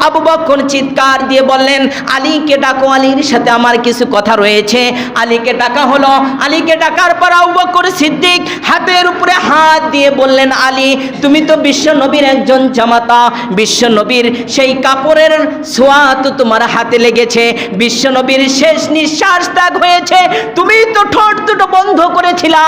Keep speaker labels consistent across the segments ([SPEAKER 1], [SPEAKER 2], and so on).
[SPEAKER 1] আবু বকর চিৎকার দিয়ে বললেন, আলীকে ডাকো, আলীর সাথে আমার কিছু কথা রয়েছে। আলীকে ডাকা হলো। আলীকে ডাকার পর আবু বকর সিদ্দিক হাতের উপরে হাত দিয়ে বললেন, আলী তুমি তো বিশ্ব নবীর একজন জামাতা, বিশ্ব নবীর সেই কাপড়ের ছোঁয়া তো তোমার হাতে লেগেছে, বিশ্ব নবীর শেষ নিঃশ্বাস ত্যাগ হয়েছে, তুমি তো ঠোঁট দুটো বন্ধ করেছিলা,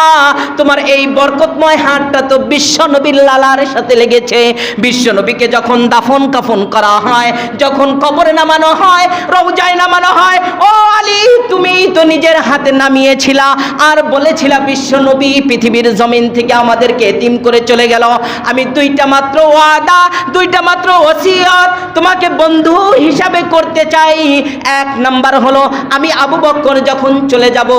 [SPEAKER 1] তোমার এই বরকতময় হাতটা তো বিশ্ব নবীর লালার সাথে লেগেছে। বিশ্ব নবীকে যখন দাফন কাফন করা হয়, যখন কবরে নামানো হয়, রওজায় নামানো হয়, ও আলী তুমি তো নিজের হাতে নামিয়েছিলা আর বলেছিলা বিশ্ব নবী পৃথিবীর জমিন থেকে আমাদেরকে এতিম করে চলে গেল। আমি দুইটা মাত্র ওয়াদা, দুইটা মাত্র ওসিয়ত তোমাকে বন্ধু হিসাবে করতে চাই। এক নাম্বার হলো, আমি আবু বকর যখন চলে যাব,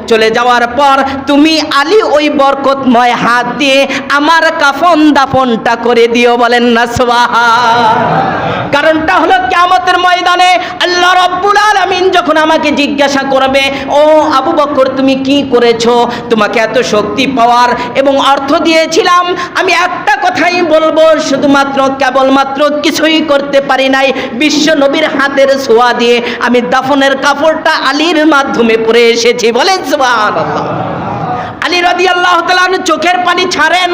[SPEAKER 1] চলে যাওয়ার পর তুমি আলী ওই বরকতময় হাত দিয়ে আমার কাফন দাফনটা করে দিও। বলেন না সুবহান। কারণটা হলো কিয়ামতের ময়দানে আল্লাহ রাব্বুল আলামিন যখন আমাকে জিজ্ঞাসা করবে, ও আবু বকর তুমি কি করেছো, তোমাকে এত শক্তি পাওয়ার এবং অর্থ দিয়েছিলাম, আমি একটা কথাই বলবো, শুধুমাত্র কেবলমাত্র কিছুই করতে পারি নাই, বিশ্ব নবীর হাতের ছোঁয়া দিয়ে আমি দাফনের কাপড়টা আলীর মাধ্যমে পরে এসেছি। বলেন সুবহানাল্লাহ। আলী রাদিয়াল্লাহু তাআলা চোখের পানি ছাড়েন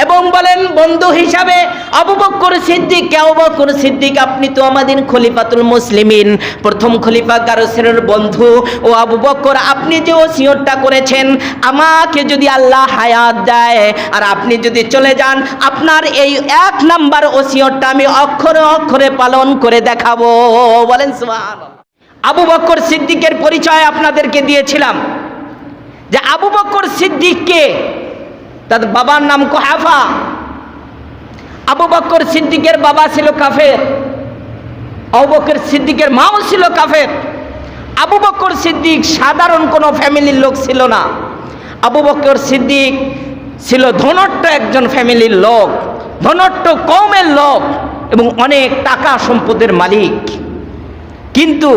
[SPEAKER 1] এবং বলেন, বন্ধু হিসাবে আবু বকর সিদ্দিক, আবু বকর সিদ্দিক আপনি তো আমাদের খলিফাতুল মুসলিমিন, প্রথম খলিফা গারসের বন্ধু, ও আবু বকর আপনি যে ওসিয়তটা করেছেন, আমাকে যদি আল্লাহ হায়াত দেয় আর আপনি যদি চলে যান, আপনার এই এক নাম্বার ওসিয়তটা আমি অক্ষরে অক্ষরে পালন করে দেখাবো। বলেন সুবহানাল্লাহ। আবু বকর সিদ্দিকের পরিচয় আপনাদেরকে দিয়েছিলাম যে আবু বকর সিদ্দিককে, তার বাবার নাম কুহাফা। আবু বকর সিদ্দিকের বাবা ছিল কাফের, আবু বকর সিদ্দিকের মাও ছিল কাফের। আবু বকর সিদ্দিক সাধারণ কোনো ফ্যামিলির লোক ছিল না। আবু বকর সিদ্দিক ছিল ধনাঢ্য একজন ফ্যামিলির লোক, ধনাঢ্য কওমের লোক এবং অনেক টাকা সম্পদের মালিক। কিন্তু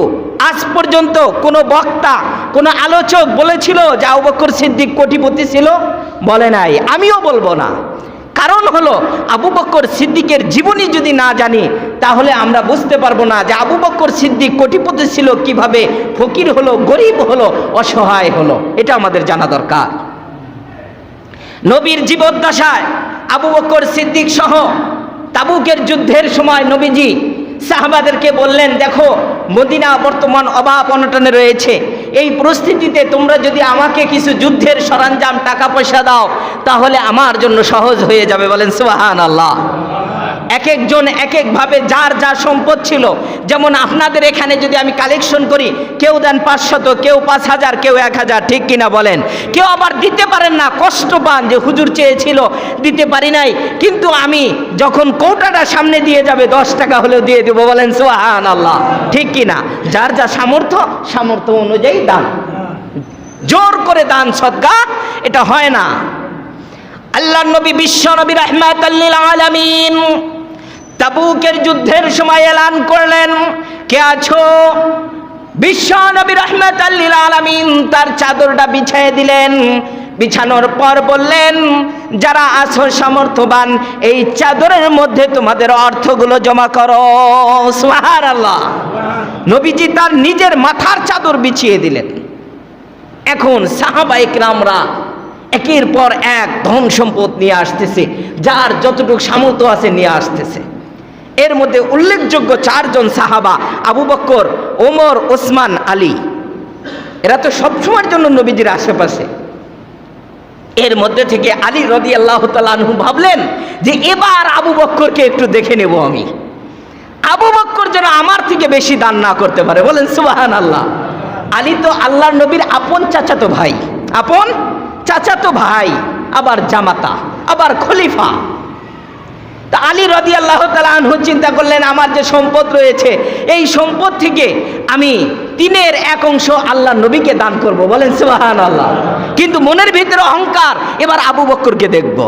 [SPEAKER 1] আজ পর্যন্ত কোনো বক্তা, কোনো আলোচক বলেছিল যে আবু বকর সিদ্দিক কোটিপতি ছিল? বলে নাই, আমিও বলবো না। কারণ হলো আবু বকর সিদ্দিকের জীবনী যদি না জানি তাহলে আমরা বুঝতে পারবো না যে আবু বকর সিদ্দিক কোটিপতি ছিল কিভাবে, ফকির হলো, গরিব হলো, অসহায় হলো, এটা আমাদের জানা দরকার। নবীর জীবদ্দশায় আবু বকর সিদ্দিক সহ তাবুকের যুদ্ধের সময় নবীজি সাহাবাদেরকে বললেন, দেখো মদিনা বর্তমান অভাব অনটনে রয়েছে, এই পরিস্থিতিতে তোমরা যদি আমাকে কিছু যুদ্ধের সরঞ্জাম টাকা পয়সা দাও তাহলে আমার জন্য সহজ হয়ে যাবে। বলেন সুবহানাল্লাহ। এক একজন এক একভাবে যার যা সম্পদ ছিল, যেমন আপনাদের এখানে যদি আমি কালেকশন করি, কেউ দেন 500, কেউ 5000, কেউ 1000, ঠিক কিনা বলেন? কেউ আবার দিতে পারেন না, কষ্ট পান যে হুজুর চেয়েছিল দিতে পারি নাই, কিন্তু আমি যখন কৌটাটা সামনে দিয়ে যাবে 10 টাকা হলেও দিয়ে দেবো। বলেন সুবহানাল্লাহ, ঠিক কিনা? যার যা সামর্থ্য অনুযায়ী দান, জোর করে দান সদকা এটা হয় না। আল্লাহর নবী বিশ্ব নবী রাহমাতাল লিল আলামিন তাবুকের যুদ্ধের সময় এলান করলেন, কে আছো? বিশ্ব নবী রাহমাতাল লিল আলামিন তার চাদরটা বিছিয়ে দিলেন। বিছানোর পর বললেন, যারা আছো সামর্থ্যবান এই চাদরের মধ্যে তোমাদের অর্থগুলো জমা করো। সুবহানাল্লাহ। নবীজি তার নিজের মাথার চাদর বিছিয়ে দিলেন। এখন সাহাবা ইকরামরা একের পর এক ধন সম্পদ নিয়ে আসতেছে, যার যতটুকু সামর্থ্য আছে নিয়ে আসতেছে। এর মধ্যে উল্লেখযোগ্য 4 জন সাহাবা, আবু বকর, ওমর, ওসমান, আলী, এরা তো সবসময়ের জন্য নবীজির আশেপাশে। এর মধ্যে থেকে আলী রাদিয়াল্লাহু তাআলা আনহু ভাবলেন যে এবার আবু বকরকে একটু দেখে নেব আমি, আবু বকর যেন আমার থেকে বেশি দান না করতে পারে। বলেন সুবহানাল্লাহ। আলী তো আল্লাহর নবীর আপন চাচাতো ভাই, আপন চাচাতো ভাই, আবার জামাতা, আবার খলিফা। তা আলী রাদিয়াল্লাহু তাআলা আনহু চিন্তা করলেন, আমার যে সম্পদ রয়েছে এই সম্পদ থেকে আমি 3/1 অংশ আল্লাহর নবীকে দান করব। বলেন সুবহানাল্লাহ। কিন্তু মনের ভিতরে অহংকার, এবার আবু বকরকে দেখব।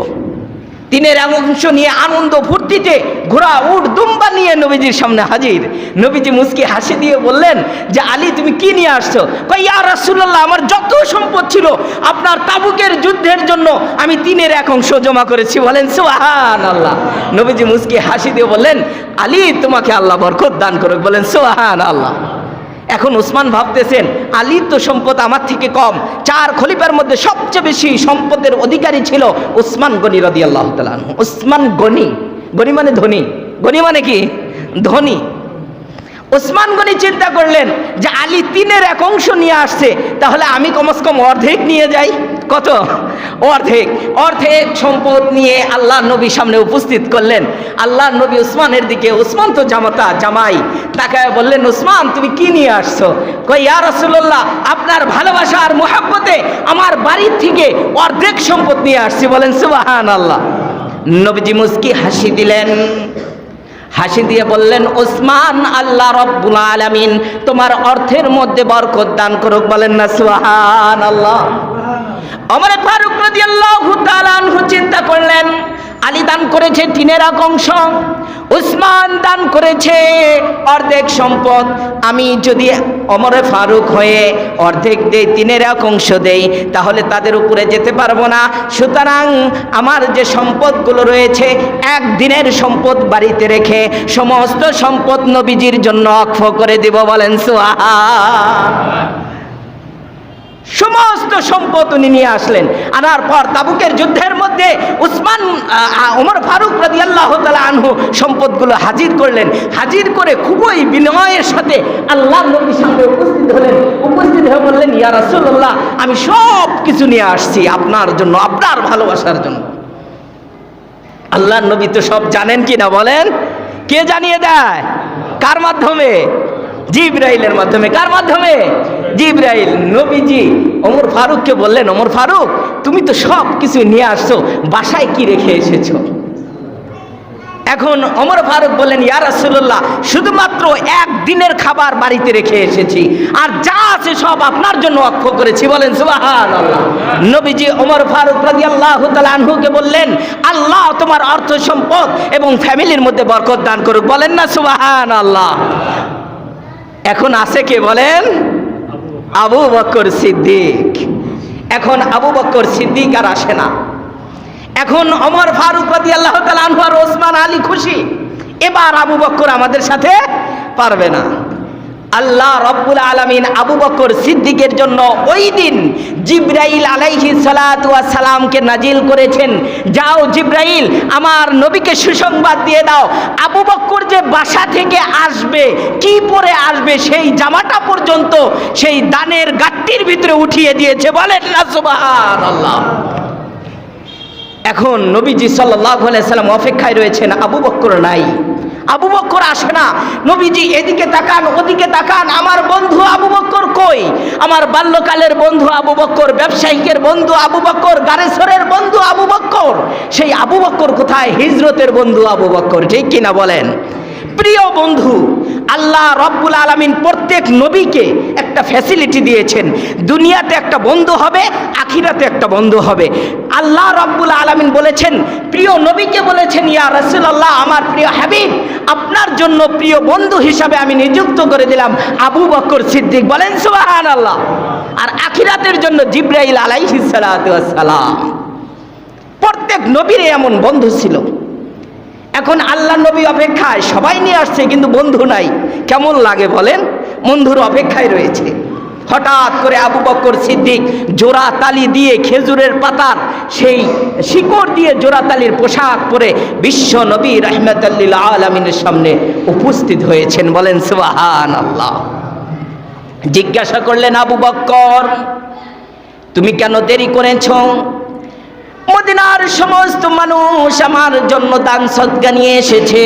[SPEAKER 1] তিনের অংশ নিয়ে আনন্দ ফুর্তিতে ঘোড়া উট দুম্বা নিয়ে নবীজির সামনে হাজির। নবীজি মুস্কি হাসি দিয়ে বললেন যে আলী তুমি কি নিয়ে আসছো? কই ইয়া রাসূলুল্লাহ, আমার যত সম্পদ ছিল আপনার তাবুকের যুদ্ধের জন্য আমি তিনের এক অংশ জমা করেছি। বলেন সুবহানাল্লাহ। নবীজি মুস্কি হাসি দিয়ে বললেন আলী তোমাকে আল্লাহ বরকত দান করুক। বলেন সুবহানাল্লাহ। এখন ওসমান ভাবতেছেন আলীর তো সম্পদ আমার থেকে কম, 4 খলিফার মধ্যে সবচেয়ে বেশি সম্পদের অধিকারী ছিল ওসমান গনি রাদিয়াল্লাহু তাআলা আনহু। ওসমান গনি, গনি মানে ধনী, গনি মানে কি? ধনী। ওসমান গনি চিন্তা করলেন যে আলী তিনের এক অংশ নিয়ে আসছে, তাহলে আমি কমসে কম অর্ধেক নিয়ে যাই। কত? অর্ধেক। অর্ধেক সম্পদ নিয়ে আল্লাহর নবীর সামনে উপস্থিত করলেন। আল্লাহর নবী ওসমানের দিকে, ওসমান তো জামাই, তাকায় বললেন ওসমান তুমি কি নিয়ে আসছো? কই ইয়া রাসূলুল্লাহ, আপনার ভালোবাসা আর মুহাব্বতে আমার বাড়ির থেকে অর্ধেক সম্পদ নিয়ে আসছি। বলেন সুবহানাল্লাহ। নবীজি মুস্কি হাসি দিলেন, হাসি দিয়ে বললেন ওসমান আল্লাহ রব্বুল আলামিন তোমার অর্থের মধ্যে বরকত দান করুক। বলেন না সুবহানাল্লাহ। ওমর ফারুক রাদিয়াল্লাহু তাআলা আনহু চিন্তা করলেন আলী দান করেছে তিনের এক অংশ, উসমান দান করেছে অর্ধেক সম্পদ, আমি যদি ওমর ফারুক হয়ে অর্ধেক দেই, তিনের এক অংশ দেই, তাহলে তাদের উপরে যেতে পারবো না। সুতরাং আমার যে সম্পদগুলো রয়েছে একদিনের সম্পদ বাড়িতে রেখে সমস্ত সম্পদ নবীজির জন্য ওয়াকফ করে দিব। বলেন সুবহানাল্লাহ। সমস্ত সম্পদ উনি নিয়ে আসলেন। আনার পর তাবুকের যুদ্ধের মধ্যে ওমর ফারুক রাদিয়াল্লাহু তাআলা আনহু সম্পদগুলো হাজির করলেন। হাজির করে খুবই বিনয়ের সাথে আল্লাহর নবীর সামনে উপস্থিত হলেন। উপস্থিত হয়ে বললেন ইয়া রাসূলুল্লাহ, আমি সব কিছু নিয়ে আসছি আপনার জন্য, আপনার ভালোবাসার জন্য। আল্লাহর নবী তো সব জানেন কি না বলেন? কে জানিয়ে দেয়? কার মাধ্যমে? জিবরাইলের মাধ্যমে। কার মাধ্যমে? জিবরাইল। নবীজি ওমর ফারুককে বললেন ওমর ফারুক তুমি তো সব কিছু নিয়ে আসছো, বাসায় কি রেখে এসেছো? এখন ওমর ফারুক বললেন ইয়া রাসূলুল্লাহ, শুধুমাত্র একদিনের খাবার বাড়িতে রেখে এসেছি, আর যা আছে সব আপনার জন্য ওয়াকফ করেছি। বলেন সুবহানাল্লাহ। নবীজি ওমর ফারুক রাদিয়াল্লাহু তাআলা আনহুকে বললেন আল্লাহ তোমার অর্থ সম্পদ এবং ফ্যামিলির মধ্যে বরকত দান করুক। বলেন না সুবহানাল্লাহ। এখন আছে কে বলেন? আবু বকর সিদ্দিক। এখন আবু বকর সিদ্দিক আর আসে না। এখন ওমর ফারুক রাদিয়াল্লাহু তাআলা আনহু আর ওসমান আলী খুশি, এবার আবু বকর আমাদের সাথে পারবে না। আল্লাহ রব্বুল আলামিন আবু বকর সিদ্দিকের জন্য ওই দিন জিবরাইল আলাইহিস সালাতু ওয়াস সালামকে নাজিল করেছেন, যাও জিবরাইল আমার নবীকে সুসংবাদ দিয়ে দাও আবু বকর যে বাসা থেকে আসবে, কি পরে আসবে সেই জামাটা পর্যন্ত সেই দানের গাট্টির ভিতরে উঠিয়ে দিয়েছে। বলেন না সুবহানাল্লাহ। এখন নবীজি সাল্লাল্লাহু আলাইহি সাল্লাম অপেক্ষায় রয়েছেন, আবু বকর নাই, আবু বকর আসে না। নবীজি এদিকে তাকান ওদিকে তাকান, আমার বন্ধু আবু বকর কই? আমার বাল্যকালের বন্ধু আবু বকর, ব্যবসায়িকের বন্ধু আবু বকর, গারেসরের বন্ধু আবু বকর, সেই আবু বকর কোথায়? হিজরতের বন্ধু আবু বকর, ঠিক কিনা বলেন? প্রিয় বন্ধু, আল্লাহ রব্বুল আলামিন প্রত্যেক নবীকে একটা ফ্যাসিলিটি দিয়েছেন, দুনিয়াতে একটা বন্ধু হবে, আখিরাতে একটা বন্ধু হবে। আল্লাহ রব্বুল আলামিন বলেছেন, প্রিয় নবীকে বলেছেন ইয়া রাসূলুল্লাহ আমার প্রিয় হাবিব, আপনার জন্য প্রিয় বন্ধু হিসাবে আমি নিযুক্ত করে দিলাম আবু বকর সিদ্দিক। বলেন সুবহানাল্লাহ। আর আখিরাতের জন্য জিবরাইল আলাইহিস সালাতু ওয়াস সালাম। প্রত্যেক নবীর এমন বন্ধু ছিল। এখন আল্লাহ নবী অপেক্ষায়, সবাই নিয়ে আসছে কিন্তু বন্ধু নাই, কেমন লাগে বলেন? বন্ধুর অপেক্ষায় রয়েছে। হঠাৎ করে আবু বকর সিদ্দিক জোড়া তালি দিয়ে খেজুরের পাতার সেই শিকড় দিয়ে জোড়া তালির পোশাক পরে বিশ্ব নবী রাহমাতুল লিল আলামিনের সামনে উপস্থিত হয়েছেন। বলেন সুবহানাল্লাহ। জিজ্ঞাসা করলেন আবু বকর তুমি কেন দেরি করেছো? মদিনার সমস্ত মানুষ আমার জন্য দান সদকা নিয়ে এসেছে,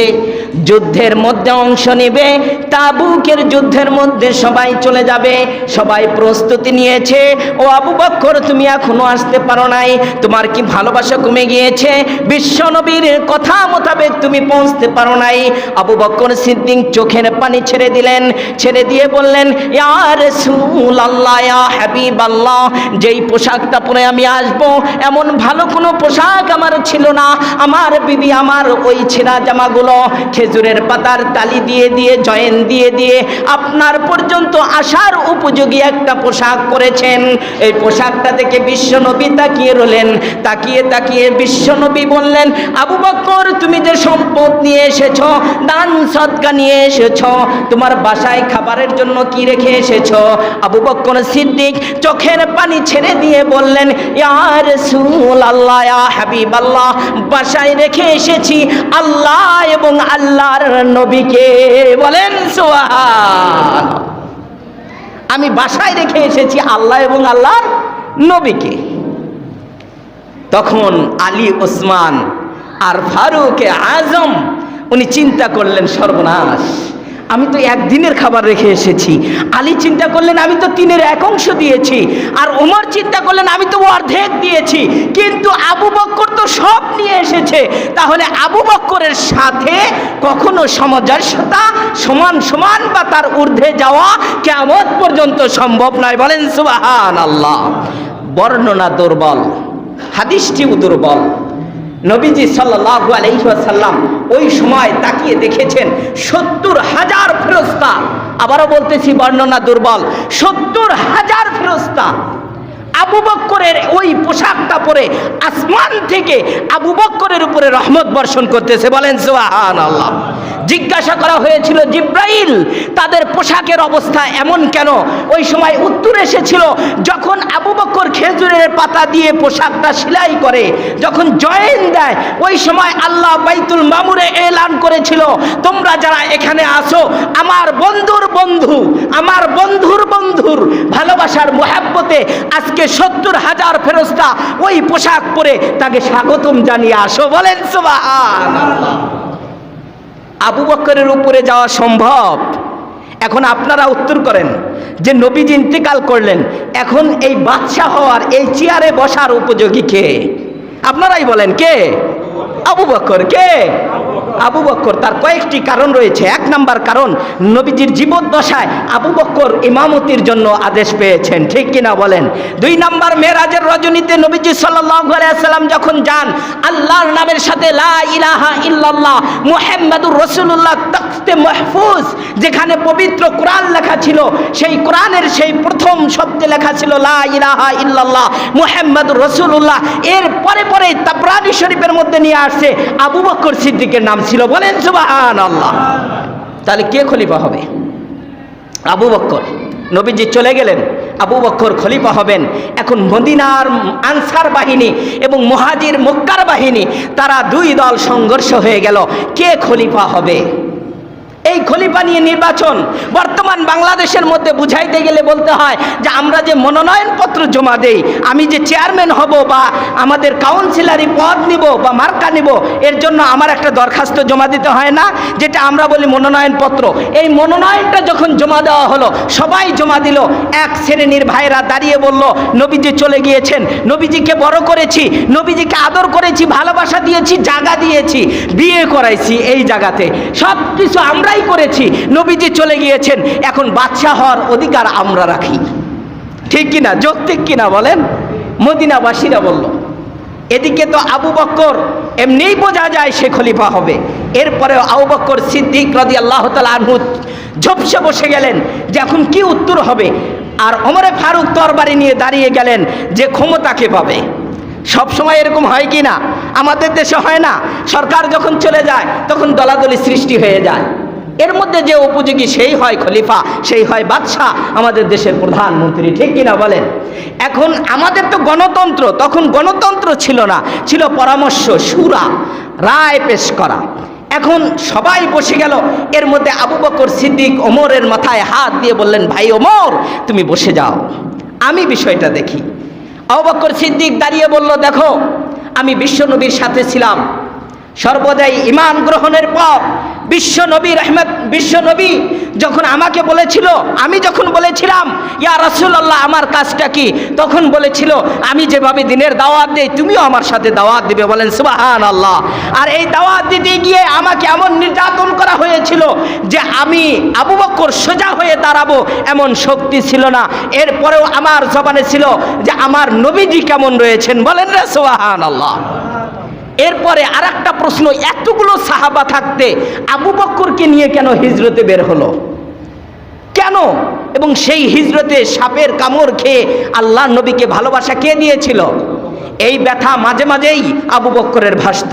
[SPEAKER 1] যুদ্ধের মধ্যে অংশ নেবে, তাবুকের যুদ্ধের মধ্যে সবাই চলে যাবে, সবাই প্রস্তুতি নিয়েছে। ও আবু বকর তুমি এখনো আসতে পারো নাই, তোমার কি ভালোবাসা কমে গিয়েছে? বিশ্ব নবীর কথা মোতাবেক তুমি পৌঁছতে পারো নাই। আবু বকর সিদ্দিক চোখের পানি ছেড়ে দিলেন, ছেড়ে দিয়ে বললেন ইয়া রাসূলুল্লাহ ইয়া হাবিবাল্লাহ, যেই পোশাকটা পরে আমি আসবো এমন ভালো কোনো পোশাক আমার ছিল না। আমার বিবি আমার ওই ছেঁড়া জামাগুলো খেজুরের পাতার তালি দিয়ে দিয়ে জয়েন দিয়ে দিয়ে আপনার পর্যন্ত আসার উপযোগী একটা পোশাক করেছেন। এই পোশাকটা দেখে বিশ্বনবী তাকিয়ে রইলেন। তাকিয়ে তাকিয়ে বিশ্বনবী বললেন, আবু বকর, তুমি যে সম্পদ নিয়ে এসেছো, দান সদকা নিয়ে এসেছো, তোমার বাসায় খাবারের জন্য কি রেখে এসেছো? আবু বকর সিদ্দিক চোখের পানি ছেড়ে দিয়ে বললেন, ইয়া রাসূলুল্লাহ, ইয়া হাবিবাল্লাহ, বাসায় রেখে এসেছি আল্লাহ এবং আল্লাহর নবীকে। বলেন সুবহান। আমি বাসায় রেখে এসেছি আল্লাহ এবং আল্লাহর নবীকে। তখন আলী, ওসমান আর ফারুক আজম উনি চিন্তা করলেন, সর্বনাশ, আমি তো একদিনের খাবার রেখে এসেছি। আলী চিন্তা করলেন, আমি তো 3-এর 1 অংশ দিয়েছি। আর ওমর চিন্তা করলেন, আমি তো অর্ধেক দিয়েছি। কিন্তু আবু বকর তো সব নিয়ে এসেছে। তাহলে আবু বকরের সাথে কখনো সামঞ্জস্যতা, সমান সমান বা তার ঊর্ধ্বে যাওয়া কিয়ামত পর্যন্ত সম্ভব নয়। বলেন সুবহানাল্লাহ। বর্ণনা দুর্বল, হাদিসটিও দুর্বল। নবীজি সাল্লাল্লাহু আলাইহি ওয়াসাল্লাম ওই সময় তাকিয়ে দেখেছেন 70,000 ফেরেশতা। আবারও বলতেছি, বর্ণনা দুর্বল। 70,000 ফেরেশতা আবু বকরের ওই পোশাকটা পরে আসমান থেকে আবু বকরের উপরে রহমত বর্ষণ করতেছে। বলেন সুবহানাল্লাহ। জিজ্ঞাসা করা হয়েছিল, জিব্রাইল, তাদের পোশাকের অবস্থা এমন কেন? ওই সময় উত্তর এসেছিল, যখন আবু বকর খেজুরের পাতা দিয়ে পোশাকটা সেলাই করে, যখন জয়েন দেয়, ওই সময় আল্লাহ বাইতুল মামুরে এলান করেছিল, তোমরা যারা এখানে আসো, আমার বন্ধুর বন্ধু, আমার বন্ধুর বন্ধুর ভালোবাসার মোহাব্বতে আজকে 70,000 ফেরেশতা ওই পোশাক পরে তাকে স্বাগতম জানিয়ে আসো। বলেন সুবহানাল্লাহ। আবু বকরের উপরে যাওয়া সম্ভব? এখন আপনারা উত্তর করেন যে নবীজি ইন্তেকাল করলেন, এখন এই বাদশা হওয়ার, এই চেয়ারে বসার উপযোগী কে? আপনারাই বলেন, কে? আবু বকর। কে? আবু বকর। তার কয়েকটি কারণ রয়েছে। 1 নাম্বার কারণ, নবীজির জীবদ্দশায় আবু বকর ইমামতির জন্য আদেশ পেয়েছেন, ঠিক কিনা বলেন? 2 নাম্বার, মেরাজের রজনীতে নবীজি সাল্লাল্লাহু আলাইহি ওয়াসাল্লাম যখন যান, আল্লাহর নামের সাথে লা ইলাহা ইল্লাল্লাহ মুহাম্মাদুর রাসূলুল্লাহ তাখতে মাহফুজ, যেখানে পবিত্র কোরআন লেখা ছিল, সেই কোরআনের সেই প্রথম শব্দে লেখা ছিল লা ইলাহা ইল্লাল্লাহ মুহাম্মাদুর রাসূলুল্লাহ। এর পরে পরে তাবরানী শরীফের মধ্যে নিয়ে আসছে আবু বকর সিদ্দিকের নাম ছিল। বলেন সুবহানাল্লাহ। তাহলে কে খলিফা হবে? আবু বকর। নবীজি চলে গেলেন, আবু বকর খলিফা হবেন। এখন মদিনার আনসার বাহিনী এবং মুহাজির মক্কার বাহিনী, তারা 2 দল সংঘর্ষ হয়ে গেল, কে খলিফা হবে। এই খলিফা নিয়ে নির্বাচন। বর্তমান বাংলাদেশের মধ্যে বুঝাইতে গেলে বলতে হয় যে আমরা যে মনোনয়নপত্র জমা দেই, আমি যে চেয়ারম্যান হব বা আমাদের কাউন্সিলরি পদ নিব বা মার্কা নিব, এর জন্য আমার একটা দরখাস্ত জমা দিতে হয় না, যেটা আমরা বলি মনোনয়নপত্র। এই মনোনয়নটা যখন জমা দেওয়া হলো, সবাই জমা দিল। এক শ্রেণীর ভাইরা দাঁড়িয়ে বলল, নবীজি চলে গিয়েছেন, নবীজিকে বড় করেছি, নবীজিকে আদর করেছি, ভালোবাসা দিয়েছি, জায়গা দিয়েছি, বিয়ে করাইছি, এই জায়গাতে সব কিছু আমরাই করেছি, নবীজি চলে গিয়েছেন, এখন বাদশা হওয়ার অধিকার আমরা রাখি। ঠিক কিনা? যৌক্তিক কিনা বলেন? মদিনাবাসীরা বলল। এদিকে তো আবু বকর এমনিই বোঝা যায় সে খলিফা হবে। এরপরে আবু বকর সিদ্দিক রাদিয়াল্লাহু তাআলা আনহু ঝোপসে বসে গেলেন যে এখন কি উত্তর হবে। আর ওমরে ফারুক তরবারি নিয়ে দাঁড়িয়ে গেলেন যে ক্ষমতা কে পাবে। সব সময় এরকম হয় কি না? আমাদের দেশে হয় না? সরকার যখন চলে যায় তখন দলাদলি সৃষ্টি হয়ে যায়, এর মধ্যে যে উপযোগী সেই হয় খলিফা, সেই হয় বাদশাহ, আমাদের দেশের প্রধানমন্ত্রী। ঠিক কিনা বলেন? এখন আমাদের তো গণতন্ত্র, তখন গণতন্ত্র ছিল না, ছিল পরামর্শ, শুরা, রায় পেশ করা। এখন সবাই বসে গেল। এর মধ্যে আবু বকর সিদ্দিক ওমরের মাথায় হাত দিয়ে বললেন, ভাই ওমর, তুমি বসে যাও, আমি বিষয়টা দেখি। আবু বকর সিদ্দিক দাঁড়িয়ে বলল, দেখো, আমি বিশ্বনবীর সাথে ছিলাম, সর্বদাই ঈমান গ্রহণের পর বিশ্ব নবী যখন আমাকে বলেছিল, আমি যখন বলেছিলাম ইয়া রাসূলুল্লাহ আমার কাজটা কি, তখন বলেছিল আমি যেভাবে দিনের দাওয়াত দেই তুমিও আমার সাথে দাওয়াত দিবে। বলেন সুবহানাল্লাহ। আর এই দাওয়াত দিতে গিয়ে আমাকে এমন নির্যাতন করা হয়েছিল যে আমি আবু বকর সোজা হয়ে দাঁড়াবো এমন শক্তি ছিল না। এরপরেও আমার জবানে ছিল যে আমার নবীজি কেমন রয়েছেন। বলেন না সুবহানাল্লাহ। এরপরে আরেকটা প্রশ্ন, এতগুলো সাহাবা থাকতে আবু বকরকে নিয়ে কেন হিজরতে বের হলো, কেন? এবং সেই হিজরতে সাপের কামড় খেয়ে আল্লাহর নবীকে ভালোবাসা কে দিয়েছিল? এই ব্যথা মাঝে মাঝেই আবু বকরের ভাসত।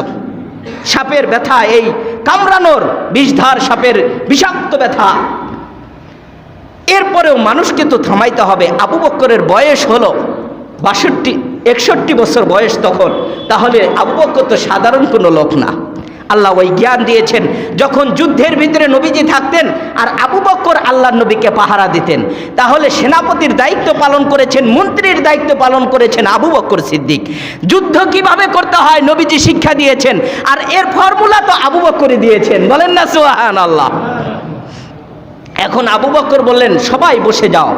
[SPEAKER 1] সাপের ব্যথা, এই কামড়ানোর বিষধার সাপের বিষাক্ত ব্যথা। এরপরেও মানুষকে তো থামাইতে হবে। আবু বকরের বয়স হলো 61 বছর বয়স তখন। তাহলে আবু বকর তো সাধারণ কোনো লোক না। আল্লাহ ওই জ্ঞান দিয়েছেন যখন যুদ্ধের ভিতরে নবীজি থাকতেন আর আবু বকর আল্লাহর নবীকে পাহারা দিতেন, তাহলে সেনাপতির দায়িত্ব পালন করেছেন, মন্ত্রীর দায়িত্ব পালন করেছেন আবু বকর সিদ্দিক। যুদ্ধ কিভাবে করতে হয় নবীজি শিক্ষা দিয়েছেন, আর এর ফর্মুলা তো আবু বকরই দিয়েছেন। বলেন না সুবহানাল্লাহ। এখন আবু বকর বললেন সবাই বসে যাও,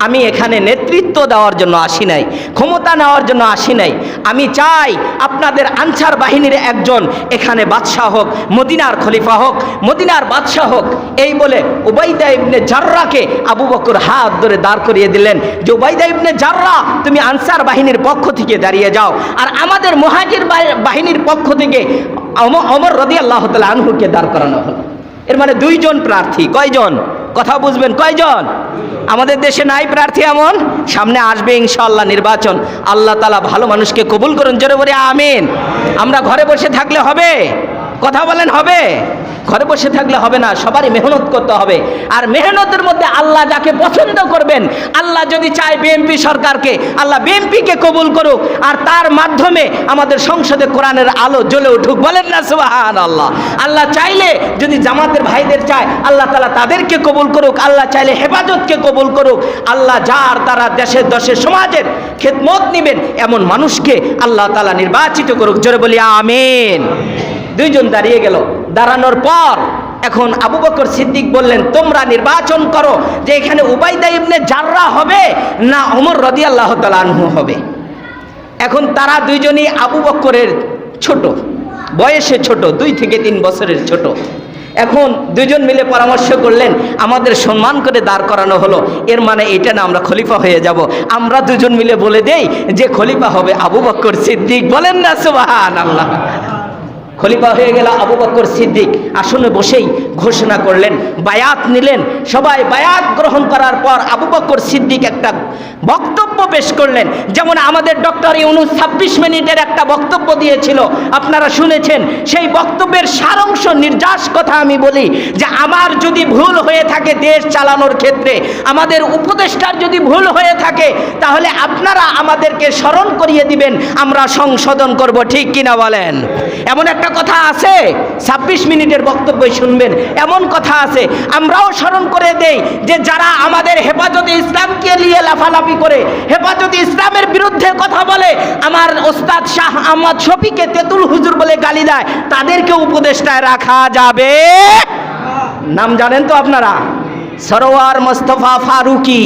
[SPEAKER 1] আমি এখানে নেতৃত্ব দেওয়ার জন্য আসি নাই, ক্ষমতা নেওয়ার জন্য আসি নাই। আমি চাই আপনাদের আনসার বাহিনীর একজন এখানে বাদশাহ হোক, মদিনার খলিফা হোক, মদিনার বাদশাহ হোক। এই বলে উবাইদা ইবনে জাররাকে আবু বকর হাত ধরে দাঁড় করিয়ে দিলেন যে উবাইদা ইবনে জাররা তুমি আনসার বাহিনীর পক্ষ থেকে দাঁড়িয়ে যাও, আর আমাদের মুহাজির বাহিনীর পক্ষ থেকে ওমর রাদিয়াল্লাহু তাআলা আনহুকে দাঁড় করানো হলো। এর মানে দুইজন প্রার্থী। কয়জন? কথা বুঝবেন, কয়জন? আমাদের দেশে নাই প্রার্থী এমন, সামনে আসবে ইনশাআল্লাহ নির্বাচন। আল্লাহ তাআলা ভালো মানুষকে কবুল করুন, জোরে বলে আমিন। আমরা ঘরে বসে থাকলে হবে? কথা বলেন, হবে? ঘরে বসে থাকলে হবে না, সবারই মেহনত করতে হবে। আর মেহনতের মধ্যে আল্লাহ যাকে পছন্দ করবেন, আল্লাহ যদি চায় বিএনপি সরকারকে, আল্লাহ বিএনপিকে কবুল করুক, আর তার মাধ্যমে আমাদের সংসদে কোরআনের আলো জ্বলে উঠুক। বলেন না সুবহানাল্লাহ। আল্লাহ চাইলে যদি জামাতের ভাইদের চায় আল্লাহ তাআলা তাদেরকে কবুল করুক, আল্লাহ চাইলে হেফাজতকে কবুল করুক। আল্লাহ যার দ্বারা দেশের দশের সমাজের খেদমত নেবেন এমন মানুষকে আল্লাহ তাআলা নির্বাচিত করুক, জোরে বলি আমিন। দুইজন দাঁড়িয়ে গেল। দাঁড়ানোর পর এখন আবু বকর সিদ্দিক বললেন তোমরা নির্বাচন করো যে এখানে উবাইদা ইবনে জাররা হবে না ওমর রাদিয়াল্লাহু তাআলা আনহু হবে। এখন তারা দুইজনই আবু বকরের ছোট, বয়সে ছোট, 2 থেকে 3 বছরের ছোট। এখন দুইজন মিলে পরামর্শ করলেন আমাদের সম্মান করে দাঁড় করানো হলো, এর মানে এটা না আমরা খলিফা হয়ে যাব। আমরা দুজন মিলে বলে দেই যে খলিফা হবে আবু বকর সিদ্দিক। বলেন না সুবহানাল্লাহ। খলিফা হয়ে গেল আবু বকর সিদ্দিক। আসনে বসেই ঘোষণা করলেন, বায়াত নিলেন। সবাই বায়াত গ্রহণ করার পর আবু বকর সিদ্দিক একটা বক্তব্য পেশ করলেন। যেমন আমাদের ডক্টর ইউনূস 26 মিনিটের একটা বক্তব্য দিয়েছিল, আপনারা শুনেছেন। সেই বক্তব্যের সারাংশ নির্যাস কথা আমি বলি যে আমার যদি ভুল হয়ে থাকে দেশ চালানোর ক্ষেত্রে, আমাদের উপদেষ্টার যদি ভুল হয়ে থাকে, তাহলে আপনারা আমাদেরকে স্মরণ করিয়ে দিবেন, আমরা সংশোধন করব। ঠিক কিনা বলেন? এমন একটা কথা আছে, 26 মিনিটের বক্তব্য শুনবেন, এমন কথা আছে। আমরাও স্মরণ করে দেই যে যারা আমাদের হেফাজতে ইসলামকে নিয়ে লাফালাফি করে, হেফাজতে ইসলামের বিরুদ্ধে কথা বলে, আমার ওস্তাদ শাহ আহমদ শফিকে তেতুল হুজুর বলে গালি দেয়, তাদেরকে উপদেষ্টায় রাখা যাবে? নাম জানেন তো আপনারা? সরওয়ার মোস্তফা ফারুকি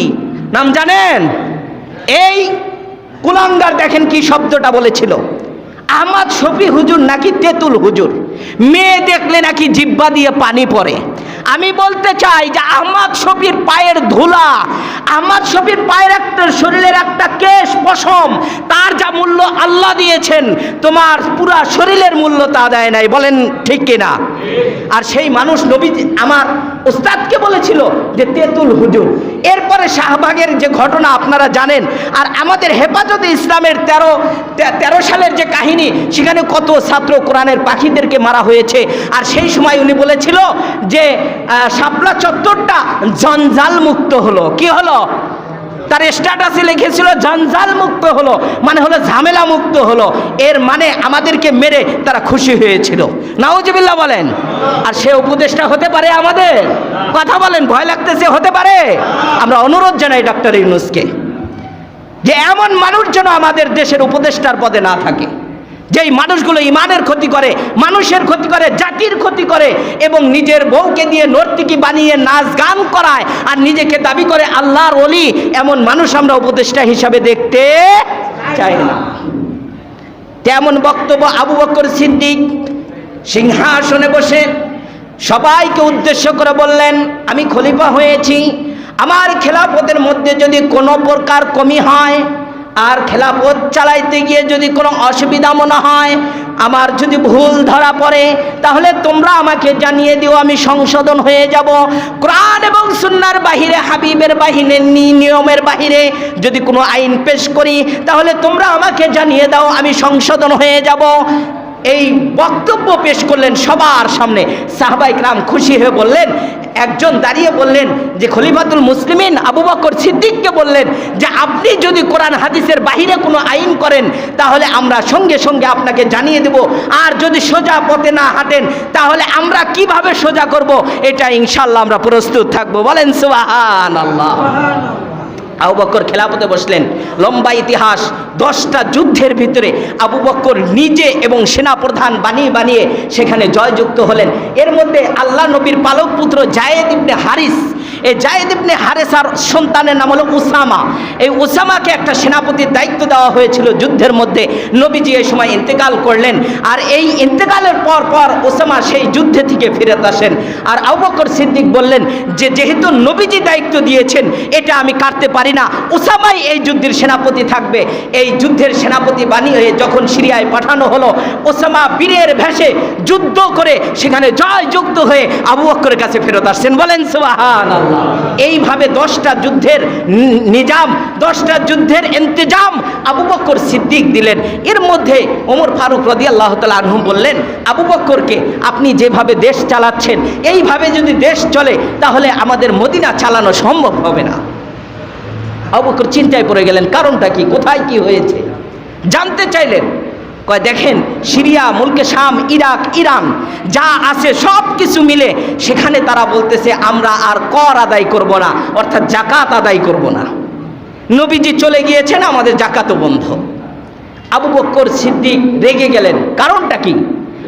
[SPEAKER 1] নাম জানেন? এই কুলাঙ্গার দেখেন কি শব্দটা বলেছিল, আহমদ শফি হুজুর নাকি তেতুল হুজুর, মেয়ে দেখলে নাকি জিব্বা দিয়ে পানি পড়ে। আমি বলতে চাই যে আহমদ শফির পায়ের ধুলা, আহমদ শফির পায়ের একটা শরীরের একটা কেশ পশম, তার যা মূল্য আল্লাহ দিয়েছেন, তোমার পুরা শরীরের মূল্য তা দেয় নাই। বলেন ঠিক কিনা? আর সেই মানুষ নবী আমার উস্তাদকে বলেছিল যে তেতুল হুজুর। এরপরে শাহবাগের যে ঘটনা আপনারা জানেন, আর আমাদের হেফাজতে ইসলামের 13 সালের যে কাহিনী, সেখানে কত ছাত্র কোরআনের পাখিদেরকে মারা হয়েছে। আর সেই সময় উনি বলেছিল যে শাপলা চত্বরটা জঞ্জাল মুক্ত হলো। কি হলো? তার স্ট্যাটাসে লিখেছিল জঞ্জাল মুক্ত হলো, মানে হলো ঝামেলা মুক্ত হলো। এর মানে আমাদেরকে মেরে তারা খুশি হয়েছিল। নাউজুবিল্লাহ বলেন। আর সে উপদেষ্টা হতে পারে আমাদের? কথা বলেন, ভয় লাগতেছে? হতে পারে? আমরা অনুরোধ জানাই ডক্টর ইউনূসকে যে এমন মানুষ যেন আমাদের দেশের উপদেষ্টার পদে না থাকে, যেই মানুষগুলো ইমানের ক্ষতি করে, মানুষের ক্ষতি করে, জাতির ক্ষতি করে এবং নিজের বউকে দিয়ে নর্তকী বানিয়ে নাচ গান করায় আর নিজেকে দাবি করে আল্লাহর ওলি, এমন মানুষ আমরা উপদেষ্টা হিসাবে দেখতে চাই না। তেমন বক্তব্য আবু বকর সিদ্দিক সিংহাসনে বসে সবাইকে উদ্দেশ্য করে বললেন, আমি খলিফা হয়েছি, আমার খেলাফতের মধ্যে যদি কোনো প্রকার কমি হয় আর খেলাফত চালাইতে গিয়ে যদি কোনো অসুবিধা মনে হয়, আমার যদি ভুল ধরা পড়ে, তাহলে তোমরা আমাকে জানিয়ে দিও, আমি সংশোধন হয়ে যাব। কোরআন এবং সুন্নাহর বাহিরে, হাবিবের বাহিরে, নিয়মের বাহিরে যদি কোনো আইন পেশ করি, তাহলে তোমরা আমাকে জানিয়ে দাও, আমি সংশোধন হয়ে যাব। এই বক্তব্য পেশ করলেন সবার সামনে। সাহাবায়ে কেরাম খুশি হয়ে বললেন, একজন দাঁড়িয়ে বললেন যে খলিফাতুল মুসলিমিন আবু বকর সিদ্দিককে বললেন যে আপনি যদি কোরআন হাদিসের বাহিরে কোনো আইন করেন, তাহলে আমরা সঙ্গে সঙ্গে আপনাকে জানিয়ে দেব, আর যদি সোজা পথে না হাঁটেন, তাহলে আমরা কিভাবে সোজা করব, এটা ইনশাআল্লাহ আমরা প্রস্তুত থাকবো। বলেন সুবহানাল্লাহ। আবু বকর খেলাফতে বসলেন। লম্বা ইতিহাস, 10টা যুদ্ধের ভিতরে আবু বকর নিজে এবং সেনাপ্রধান বানিয়ে বানিয়ে সেখানে জয়যুক্ত হলেন। এর মধ্যে আল্লাহ নবীর পালক পুত্র জায়েদ ইবনে হারিস, এই জায়েদ ইবনে হারেসার সন্তানের নাম হলো উসামা। এই উসামাকে একটা সেনাপতির দায়িত্ব দেওয়া হয়েছিল যুদ্ধের মধ্যে। নবীজি এই সময় ইন্তেকাল করলেন, আর এই ইন্তেকালের পর পর উসামা সেই যুদ্ধে থেকে ফেরত আসেন। আর আবু বকর সিদ্দিক বললেন যে যেহেতু নবীজি দায়িত্ব দিয়েছেন, এটা আমি কাটতে পারি না, উসামাই এই যুদ্ধের সেনাপতি থাকবে। এই যুদ্ধের সেনাপতি বানিয়ে যখন সিরিয়ায় পাঠানো হলো, উসামা বীরের ভেষে যুদ্ধ করে সেখানে জয়যুক্ত হয়ে আবু বকরের কাছে ফেরত আসছেন। বলেন সুবহানাল্লাহ। এইভাবে 10টা যুদ্ধের নিজাম, 10টা যুদ্ধের ইন্তজাম আবু বকর সিদ্দিক দিলেন। এর মধ্যে ওমর ফারুক রাদিয়াল্লাহু তাআলা আনহু বললেন, আবু বকরকে আপনি যেভাবে দেশ চালাচ্ছেন, এইভাবে যদি দেশ চলে, তাহলে আমাদের মদিনা চালানো সম্ভব হবে না। আবু বকর চিন্তায় পড়ে গেলেন, কারণটা কি, কোথায় কি হয়েছে জানতে চাইলেন। কয় দেখেন, সিরিয়া, মুলকে শাম, ইরাক, ইরান যা আছে সব কিছু মিলে সেখানে তারা বলতেছে আমরা আর কর আদায় করব না, অর্থাৎ জাকাত আদায় করব না। নবীজি চলে গিয়েছেন, আমাদের জাকাতও বন্ধ। আবু বকর সিদ্দিক রেগে গেলেন, কারণটা কি?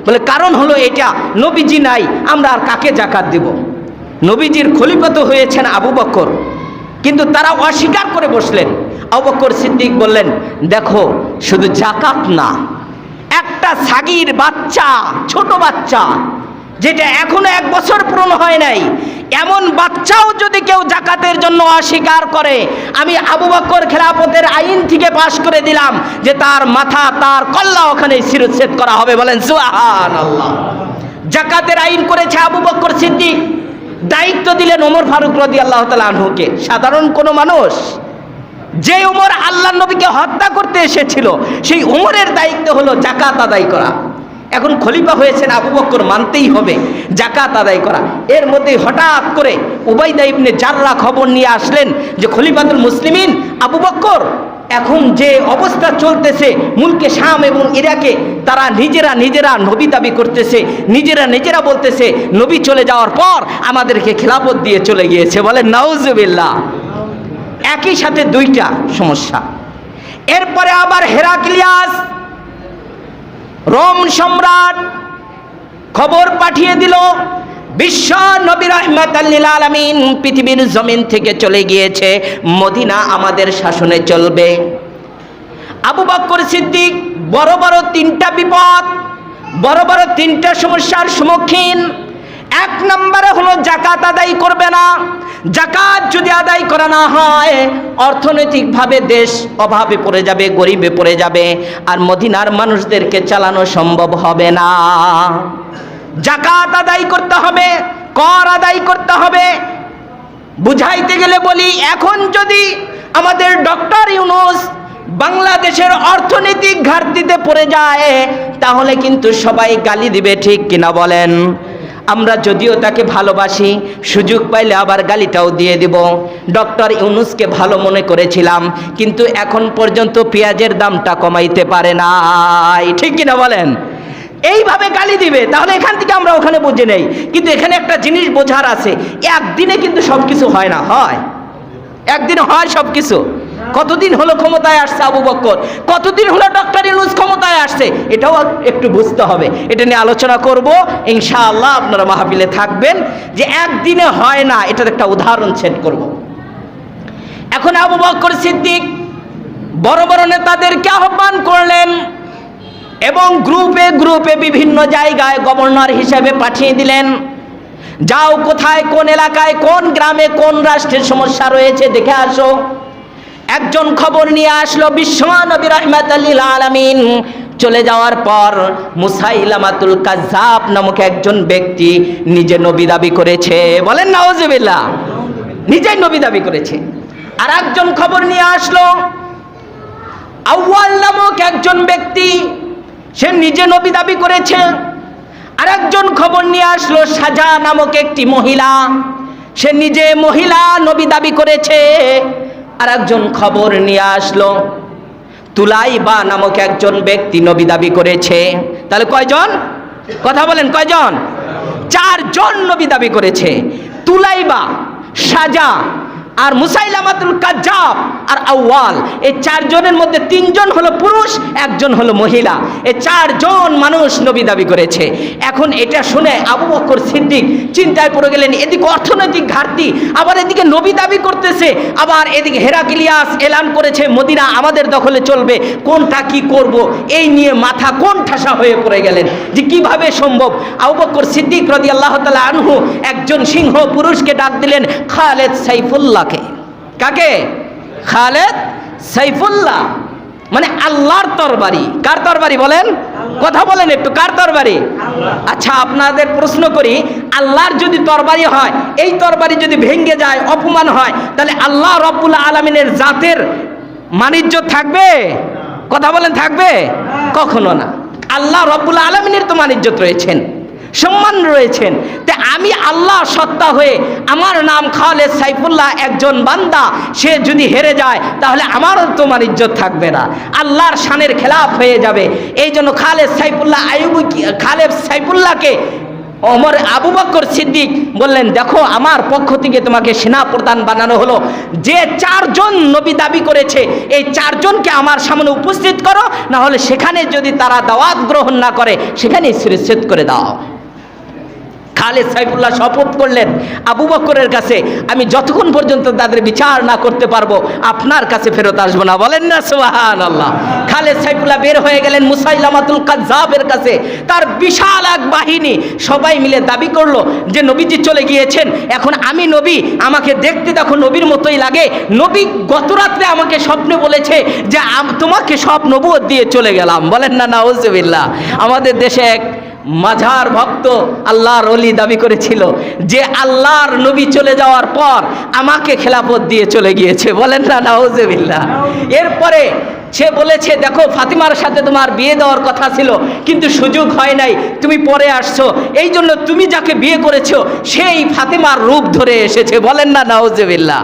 [SPEAKER 1] বলে কারণ হলো এটা, নবীজি নাই, আমরা আর কাকে জাকাত দেব? নবীজির খলিফা তো হয়েছেন আবু বকর, কিন্তু তারা অস্বীকার করে বসলেন। আবু বকর সিদ্দিক বললেন, দেখো শুধু জাকাত না, একটা সাগীর বাচ্চা, ছোট বাচ্চা যেটা এখনো 1 বছর পূর্ণ হয় নাই, এমন বাচ্চাও যদি কেউ জাকাতের জন্য অস্বীকার করে, আমি আবু বকর খেলাফতের আইন থেকে পাশ করে দিলাম যে তার মাথা, তার কল্লা ওখানে শিরচ্ছেদ করা হবে। বলেন সুবহানাল্লাহ। জাকাতের আইন করেছে আবু বকর সিদ্দিক, দায়িত্ব দিলেন ওমর ফারুক রাদিয়াল্লাহু তাআলা আনহুকে। সাধারণ কোনো মানুষ, যে ওমর আল্লাহর নবীকে হত্যা করতে এসেছিল, সেই ওমরের দায়িত্ব হলো জাকাত আদায় করা। এখন খলিফা হয়েছেন আবু বকর, মানতেই হবে জাকাত আদায় করা। এর মধ্যে হঠাৎ করে উবাইদা ইবনে জাররাহ খবর নিয়ে আসলেন যে খলিফাতুল মুসলিমিন আবু বকর, এখন যে অবস্থা চলতেছে মুলকে শাম এবং ইরাকে, তারা নিজেরা নবী দাবি করতেছে, নিজেরা বলতেছে নবী চলে যাওয়ার পর আমাদেরকে খেলাফত দিয়ে চলে গিয়েছে। বলেন নাউজুবিল্লাহ। একই সাথে 2টা সমস্যা। এরপরে আবার হেরাক্লিয়াস, রোম সম্রাট, খবর পাঠিয়ে দিল বিশ্ব নবী রাহমাতাল লিল আলামিন পৃথিবীর জমিন থেকে চলে গিয়েছে, মদিনা আমাদের শাসনে চলবে। আবু বকর সিদ্দিক বড় বড় 3টা বিপদ, বড় বড় 3টা সমস্যার সম্মুখীন। 1 নম্বরে হলো জাকাত আদায় করবে না। জাকাত যদি আদায় করা না হয়, অর্থনৈতিকভাবে দেশ অভাবে পড়ে যাবে, গরিবে পড়ে যাবে, আর মদিনার মানুষদেরকে চালানো সম্ভব হবে না। জাকাত আদায় করতে হবে, কর আদায় করতে হবে। বুঝাইতে গেলে বলি, এখন যদি আমাদের ডক্টর ইউনূস বাংলাদেশের অর্থনৈতিক ঘাটতিতে পড়ে যায়, তাহলে কিন্তু সবাই গালি দিবে, ঠিক কিনা বলেন? আমরা যদিও তাকে ভালোবাসি, সুযোগ পাইলে আবার গালিটাও দিয়ে দিব। ডক্টর ইউনূসকে ভালো মনে করেছিলাম, কিন্তু এখন পর্যন্ত পেঁয়াজের দামটা কমাইতে পারে নাই, ঠিক কিনা বলেন? এইভাবে গালি দিবে। তাহলে এখান থেকে আমরা ওখানে বুঝে নেই। কিন্তু এখানে একটা জিনিস বোঝার আছে, একদিনে কিন্তু সব কিছু হয় না। হয় একদিনে হয় সব কিছু? কতদিন হলো ক্ষমতায় আসছে আবু বকর, কতদিন হলো ডক্টর ইউনূস ক্ষমতায় আসছে, এটাও একটু বুঝতে হবে। এটা নিয়ে আলোচনা করব ইনশাআল্লাহ, আপনারা মাহফিলে থাকবেন। যে একদিনে হয় না, এটার একটা উদাহরণ সেট করব। এখন আবু বকর সিদ্দিক বড় বড় নেতাদেরকে আহ্বান করলেন এবং গ্রুপে গ্রুপে বিভিন্ন জায়গায় গভর্নর হিসেবে পাঠিয়ে দিলেন, যাও কোথায়, কোন এলাকায়, কোন গ্রামে, কোন রাষ্ট্রের সমস্যা রয়েছে দেখে আসো। একজন খবর নিয়ে আসলো, বিশ্বনবী রাহমাতুল লিল আলামিন চলে যাওয়ার পর মুসাইলামাতুল কাজ্জাব নামক একজন ব্যক্তি নিজে নবী দাবি করেছে। বলেন নাউজুবিল্লাহ, নিজেই নবী দাবি করেছে। আর একজন খবর নিয়ে আসলো, আউয়াল নামক একজন ব্যক্তি, সে নিজে নবী দাবি করেছে। আর একজন খবর নিয়ে আসলো, সাজা নামক একটি মহিলা, সে নিজে মহিলা নবী দাবি করেছে। আর একজন খবর নিয়ে আসলো, তুলাইবা নামক একজন ব্যক্তি নবী দাবি করেছে। তাহলে কয়জন? কথা বলেন, কয়জন? 4 জন নবী দাবি করেছে। তুলাইবা, সাজা আর মুসাইলামাতুল কাজ্জাব আর আউয়াল, এই 4 জনের মধ্যে 3 জন হলো পুরুষ, 1 জন হলো মহিলা। এই 4 জন মানুষ নবী দাবি করেছে। এখন এটা শুনে আবু বকর সিদ্দিক চিন্তায় পড়ে গেলেন। এদিকে অর্থনৈতিক ঘাটতি, আবার এদিকে নবী দাবি করতেছে, আবার এদিকে হেরাক্লিয়াস এলান করেছে মদিনা আমাদের দখলে চলবে, কোনটা কি করব, এই নিয়ে মাথা কোন ঠাসা হয়ে পড়ে গেলেন যে কিভাবে সম্ভব। আবু বকর সিদ্দিক রাদিয়াল্লাহু তাআলা আনহু একজন সিংহ পুরুষকে ডাক দিলেন, খালেদ সাইফুল্লাহ। কাকে? খালেদ সাইফুল্লাহ, মানে আল্লাহর তরবারি। কার তরবারি বলেন? কথা বলেন একটু, কার তরবারি? আচ্ছা, আপনাদের প্রশ্ন করি, আল্লাহর যদি তরবারি হয়, এই তরবারি যদি ভেঙে যায়, অপমান হয়, তাহলে আল্লাহ রব্বুল আলামিনের জাতের মানিজ্য থাকবে? কথা বলেন, থাকবে? কখনো না। আল্লাহ রব্বুল আলামিনের তো মানিজ্যত রয়েছেন, সম্মান রয়েছেন। তে আমি আল্লাহ সত্তা হয়ে আমার নাম খালেদ সাইফুল্লাহ একজন বান্দা, সে যদি হেরে যায় তাহলে আমারও তোমার ইজ্জত থাকবে না, আল্লাহর শানের খেলাফ হয়ে যাবে। এই জন্য খালেদ সাইফুল্লাহকে ওমর আবু বকর সিদ্দিক বললেন, দেখো আমার পক্ষ থেকে তোমাকে সেনা প্রধান বানানো হলো, যে 4 জন নবী দাবি করেছে এই 4 জনকে আমার সামনে উপস্থিত করো, না হলে সেখানে যদি তারা দাওয়াত গ্রহণ না করে সেখানেই শিরশ্ছেদ করে দাও। খালেদ সাইফুল্লাহ শপথ করলেন আবু বকরের কাছে, আমি যতক্ষণ পর্যন্ত তাদের বিচার না করতে পারবো আপনার কাছে ফেরত আসবো না। বলেন না সুবহানাল্লাহ। খালেদ সাইফুল্লাহ বের হয়ে গেলেন মুসাইলামাতুল কাজ্জাবের কাছে, তার বিশাল এক বাহিনী, সবাই মিলে দাবি করলো যে নবীজি চলে গিয়েছেন, এখন আমি নবী, আমাকে দেখতে দেখো নবীর মতোই লাগে। নবী গত রাত্রে আমাকে স্বপ্নে বলেছে যে তোমাকে সব নবুয়ত দিয়ে চলে গেলাম। বলেন না নাউজুবিল্লাহ। আমাদের দেশে এক মাঝার ভক্ত আল্লাহর ওলি দাবি করেছিল যে আল্লাহর নবী চলে যাওয়ার পর আমাকে খেলাফত দিয়ে চলে গিয়েছে। বলেন না নাউজুবিল্লাহ। এরপরে সে বলেছে, দেখো ফাতিমার সাথে তোমার বিয়ে দেওয়ার কথা ছিল কিন্তু সুযোগ হয় নাই, তুমি পরে আসছো, এই জন্য তুমি যাকে বিয়ে করেছো সেই ফাতিমার রূপ ধরে এসেছে। বলেন না নাউজুবিল্লাহ।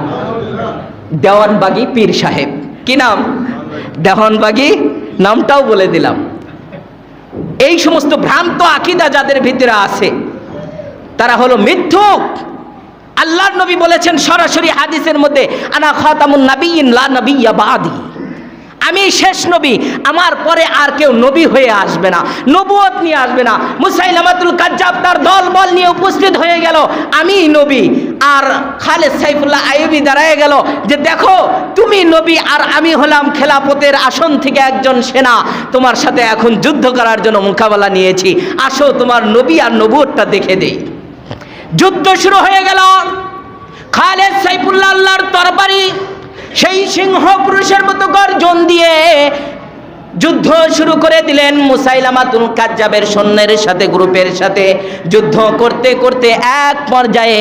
[SPEAKER 1] দেওয়ানবাগী পীর সাহেব, কি নাম? দেওয়ানবাগী নামটাও বলে দিলাম। এই সমস্ত ভ্রান্ত আকীদা যাদের ভিতরে আছে তারা হলো মিথ্যুক। আল্লাহর নবী বলেছেন সরাসরি হাদিসের মধ্যে, আনা খাতামুন নাবিয়্যিন লা নাবিয়্যা বাদি, আমি শেষ নবী, আমার পরে আর কেউ নবী হয়ে আসবে না, নবুয়ত নিয়ে আসবে না। মুসাইলামাতুল কাজ্জাব তার দল বল নিয়ে উপস্থিত হয়ে গেল, আমি নবী। আর খালেদ সাইফুল্লাহ আইয়ুবী দাঁড়ায় গেল যে দেখো তুমি নবী আর আমি হলাম খেলাফতের আসন থেকে একজন সেনা, তোমার সাথে এখন যুদ্ধ করার জন্য মোকাবেলা নিয়েছি, আসো তোমার নবী আর নবুয়তটা দেখে দেই। যুদ্ধ শুরু হয়ে গেল। খালেদ সাইফুল্লাহ আল্লাহর তরবারি সেই সিংহ পুরুষের মতো গর্জন দিয়ে যুদ্ধ শুরু করে দিলেন। মুসাইলামাতুল কাজ্জাবের সৈন্যের সাথে, গ্রুপের সাথে যুদ্ধ করতে করতে এক পর্যায়ে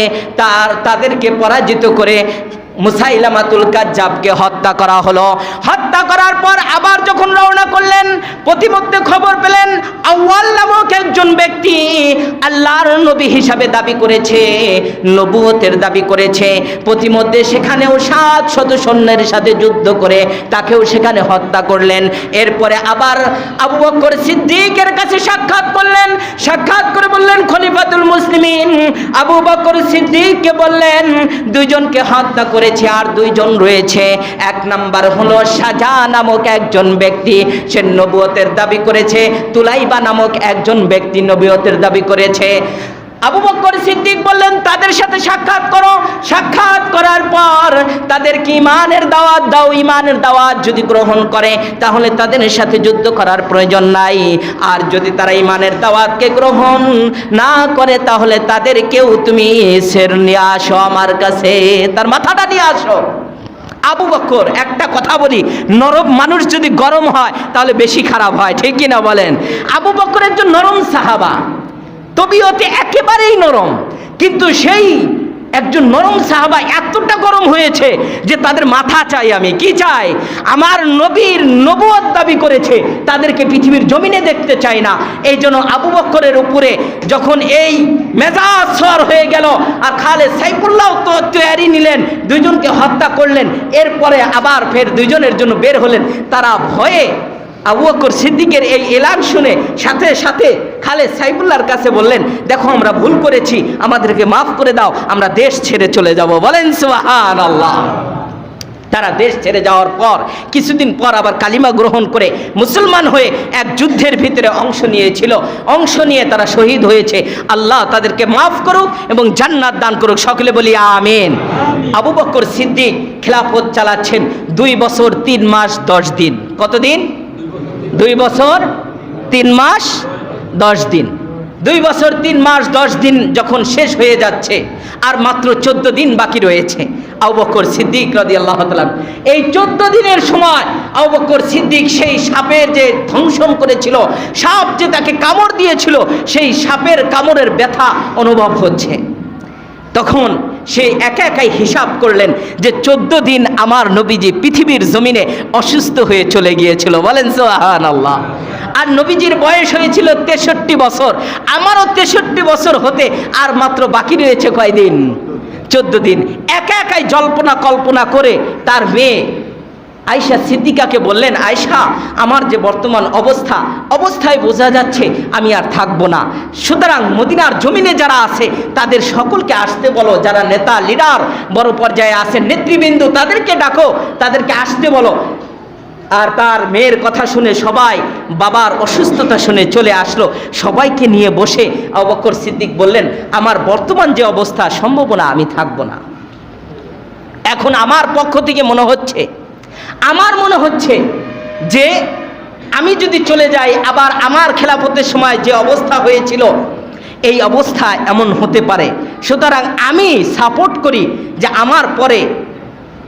[SPEAKER 1] তাদেরকে পরাজিত করে মুসাইলামাতুল কাজ্জাবকে হত্যা করা হলো। হত্যা করার পর আবার যখন রওনা করলেন, প্রতিমধ্যে খবর পেলেন আউয়াল নামক একজন ব্যক্তি আল্লাহর নবী হিসাবে দাবি করেছে, নবুয়তের দাবি করেছে। প্রতিমধ্যে সেখানেও 700 সৈন্যের সাথে যুদ্ধ করে তাকেও সেখানে হত্যা করলেন। এরপরে আবার আবু বকর সিদ্দিকের কাছে সাক্ষাৎ করলেন। সাক্ষাৎ করে বললেন, খলিফাতুল মুসলিমিন আবু বকর সিদ্দিককে বললেন, 2 দুইজনকে হত্যা করেছে আর দুইজন রয়েছে। এক নাম্বার হলো সাজা নামক একজন ব্যক্তি, সে নবুয়তের দাবি করেছে। তুলাইবা নামক একজন ব্যক্তি নবুয়তের দাবি করেছে। আবু বকর সিদ্দিক বললেন তাদের সাথে সাক্ষাৎ করো। সাক্ষাৎ করার পর তাদেরকে ঈমানের দাওয়াত দাও। ঈমানের দাওয়াত যদি গ্রহণ করে তাহলে তাদের সাথে যুদ্ধ করার প্রয়োজন নাই, আর যদি তারা ঈমানের দাওয়াতকে গ্রহণ না করে তাহলে তাদেরকেও তুমি ছেড়ে নিয়ে আসো আমার কাছে, তার মাথাটা নিয়ে আসো। আবু বকর, একটা কথা বলি, নরম মানুষ যদি গরম হয় তাহলে বেশি খারাপ হয়, ঠিক কিনা বলেন? আবু বকর একজন নরম সাহাবা, তবিয়তে একেবারেই নরম, কিন্তু সেই একজন নরম সাহাবা এতটা গরম হয়েছে যে তাদের মাথা চাই, আমি কি চাই? আমার নবীর নবুয়ত দাবি করেছে, তাদেরকে পৃথিবীর জমিনে দেখতে চাই না। এই জন্য আবু বকরের উপরে যখন এই মেজাজ সর হয়ে গেল আর খালেদ সাইফুল্লাহ তো তৈরি নিলেন, দুইজনকে হত্যা করলেন, এরপরে আবার ফের দুইজনের জন্য বের হলেন। তারা ভয়ে আবু বকর সিদ্দিকের এই এলান শুনে সাথে সাথে খালেদ সাইফুল্লাহর কাছে বললেন, দেখো আমরা ভুল করেছি, আমাদেরকে মাফ করে দাও, আমরা দেশ ছেড়ে চলে যাব। বলেন সুবহানাল্লাহ। তারা দেশ ছেড়ে যাওয়ার পর কিছুদিন পর আবার কালিমা গ্রহণ করে মুসলমান হয়ে এক যুদ্ধের ভিতরে অংশ নিয়েছিল। অংশ নিয়ে তারা শহীদ হয়েছে। আল্লাহ তাদেরকে মাফ করুক এবং জান্নাত দান করুক, সকলে বলি আমিন। আবু বকর সিদ্দিক খেলাফত চালাচ্ছেন 2 বছর 3 মাস 10 দিন। কতদিন? 2 বছর 3 মাস 10 দিন। 2 বছর 3 মাস 10 দিন যখন শেষ হয়ে যাচ্ছে আর মাত্র 14 দিন বাকি রয়েছে, আবু বকর সিদ্দিক রাদিয়াল্লাহু তাআলা এই 14 দিনের সময় আবু বকর সিদ্দিক সেই সাপের যে ধ্বংসন করেছিল, সাপ যে তাকে কামড় দিয়েছিল, সেই সাপের কামড়ের ব্যথা অনুভব হচ্ছে। তখন সে একা একাই হিসাব করলেন যে 14 দিন আমার নবীজি পৃথিবীর জমিনে অসুস্থ হয়ে চলে গিয়েছিল। বলেন সুবহানাল্লাহ। আর নবীজির বয়স হয়েছিল 63 বছর, আমারও 63 বছর হতে আর মাত্র বাকি রয়েছে কয়দিন? 14 দিন। একা একাই জল্পনা কল্পনা করে তার মেয়ে আয়েশা সিদ্দিকাকে বললেন, আয়েশা, আমার যে বর্তমান অবস্থায় বোঝা যাচ্ছে আমি আর থাকবো না, সুতরাং মদিনার জমিনে যারা আছে তাদের সকলকে আসতে বলো, যারা নেতা লিডার বড় পর্যায়ে আছেন, নেতৃবৃন্দ, তাদেরকে ডাকো, তাদেরকে আসতে বলো। আর তার মেয়ের কথা শুনে সবাই, বাবার অসুস্থতা শুনে চলে আসলো। সবাইকে নিয়ে বসে আবু বকর সিদ্দিক বললেন, আমার বর্তমান যে অবস্থা, সম্ভাবনা আমি থাকবো না। এখন আমার পক্ষ থেকে আমার মনে হচ্ছে যে আমি যদি চলে যাই, আবার আমার খেলাফতের সময় যে অবস্থা হয়েছিল এই অবস্থা এমন হতে পারে, সুতরাং আমি সাপোর্ট করি যে আমার পরে